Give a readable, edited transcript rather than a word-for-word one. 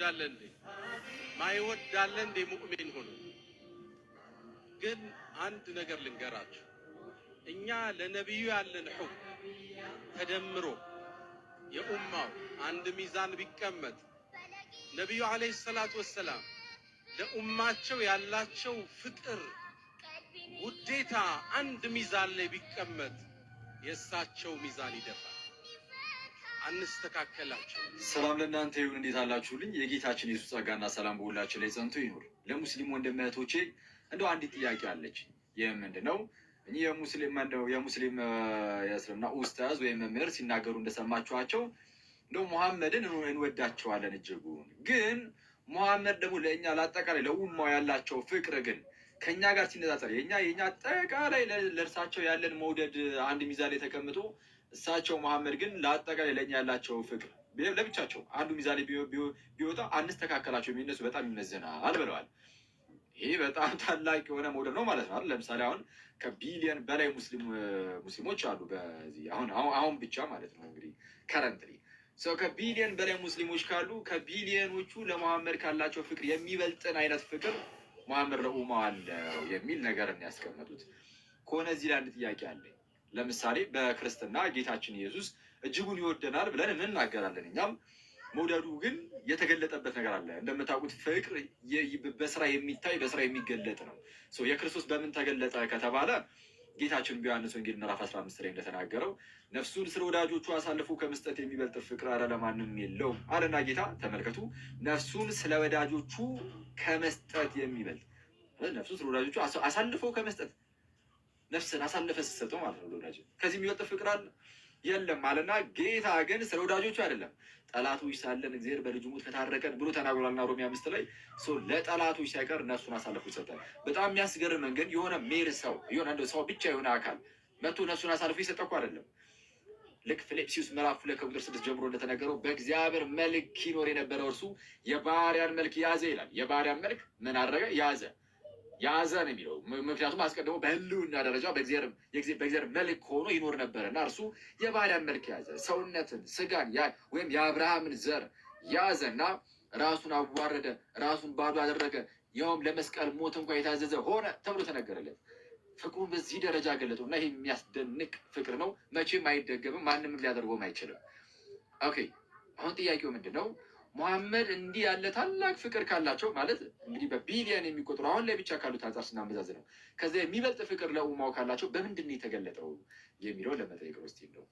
ማይወዳለ እንዴ? ማይወዳለ እንዴ? ሙእሚን ሆኖ ግን አንድ ነገር ልንገራችሁ፣ እኛ ለነብዩ ያለን ሁብ ተደምሮ የኡማው አንድ ሚዛን ቢቀመጥ ነብዩ አለይሂ ሰላቱ ወሰላም ለኡማቸው ያላቸው ፍቅር ውዴታ አንድ ሚዛን ላይ ቢቀመጥ የእሳቸው ሚዛን ይደፋል። አንስተካከላቸው። ሰላም ለእናንተ ይሁን። እንዴት አላችሁልኝ? የጌታችን ኢየሱስ ጸጋና ሰላም በሁላችን ላይ ጸንቶ ይኑር። ለሙስሊም ወንድም እህቶቼ እንደው አንዲት ጥያቄ አለች። ይህ ምንድነው? እኚህ የሙስሊም የእስልምና ኡስታዝ ወይም መምህር ሲናገሩ እንደሰማችኋቸው እንደው ሙሐመድን እንወዳቸዋለን እጅጉን፣ ግን ሙሐመድ ደግሞ ለእኛ ለአጠቃላይ ለኡማው ያላቸው ፍቅር ግን ከኛ ጋር ሲነጻጸር የኛ አጠቃላይ ለእርሳቸው ያለን መውደድ አንድ ሚዛን ላይ ተቀምጦ እሳቸው ሙሐመድ ግን ለአጠቃላይ ለእኛ ያላቸው ፍቅር ለብቻቸው አንዱ ሚዛን ላይ ቢወጣ አንስተካከላቸው የሚነሱ በጣም ይመዝናል ብለዋል። ይሄ በጣም ታላቅ የሆነ መውደድ ነው ማለት ነው። ለምሳሌ አሁን ከቢሊየን በላይ ሙስሊሞች አሉ በዚህ አሁን ብቻ ማለት ነው። እንግዲህ ከረንትሊ ከቢሊየን በላይ ሙስሊሞች ካሉ ከቢሊየኖቹ ለሙሐመድ ካላቸው ፍቅር የሚበልጥን አይነት ፍቅር ሙሐመድ ለኡማው አለው የሚል ነገር ያስቀመጡት ከሆነ እዚህ ላይ አንድ ጥያቄ አለ። ለምሳሌ በክርስትና ጌታችን ኢየሱስ እጅጉን ይወደናል ብለን እንናገራለን። እኛም መውደዱ ግን የተገለጠበት ነገር አለ። እንደምታውቁት ፍቅር በስራ የሚታይ በስራ የሚገለጥ ነው። የክርስቶስ በምን ተገለጠ ከተባለ ጌታችን በዮሐንስ ወንጌል ምዕራፍ 15 ላይ እንደተናገረው ነፍሱን ስለ ወዳጆቹ አሳልፎ ከመስጠት የሚበልጥ ፍቅር አረ ለማንም የለውም አለና ጌታ ተመልከቱ፣ ነፍሱን ስለ ወዳጆቹ ከመስጠት የሚበልጥ ነፍሱን ስለ ወዳጆቹ አሳልፎ ከመስጠት ነፍስን አሳልፈ ስትሰጠው ማለት ነው ለወዳጅ ከዚህ የሚበልጥ ፍቅር አለ የለም አለና ጌታ ግን ስለ ወዳጆቹ አይደለም ጠላቶች ሳለን እግዚአብሔር በልጁ ሞት ከታረቀን ብሎ ተናግሯልና ሮሜ 5 ላይ ለጠላቶች ሳይቀር ነፍሱን አሳልፎ ይሰጣል። በጣም የሚያስገርመን ግን የሆነ ሜር ሰው የሆነ አንድ ሰው ብቻ የሆነ አካል መጥቶ ነፍሱን አሳልፎ ይሰጠ እኮ አይደለም። ልክ ፊልጵስዩስ ምዕራፍ 2 ከቁጥር 6 ጀምሮ እንደተነገረው በእግዚአብሔር መልክ ይኖር የነበረው እርሱ የባሪያን መልክ ያዘ ይላል። የባሪያን መልክ ምን አደረገ? ያዘ ነው የሚለው። ምክንያቱም አስቀድሞ በህልውና ደረጃ በእግዚአብሔር መልክ ሆኖ ይኖር ነበረ እና እርሱ የባሪያን መልክ ያዘ፣ ሰውነትን ስጋን ወይም የአብርሃምን ዘር ያዘ እና ራሱን አዋረደ፣ ራሱን ባዶ አደረገ፣ ያውም ለመስቀል ሞት እንኳ የታዘዘ ሆነ ተብሎ ተነገረለት። ፍቅሩን በዚህ ደረጃ ገለጠው እና ይህ የሚያስደንቅ ፍቅር ነው። መቼም አይደገምም፣ ማንም ሊያደርገውም አይችልም። ኦኬ፣ አሁን ጥያቄው ምንድን ነው? ሙሐመድ እንዲህ ያለ ታላቅ ፍቅር ካላቸው ማለት እንግዲህ በቢሊየን የሚቆጥሩ አሁን ላይ ብቻ ካሉት አንጻር ስናመዛዝነው ከዚያ የሚበልጥ ፍቅር ለኡማው ካላቸው በምንድን ነው የተገለጠው የሚለው ለመጠየቅ ውስጥ ነው።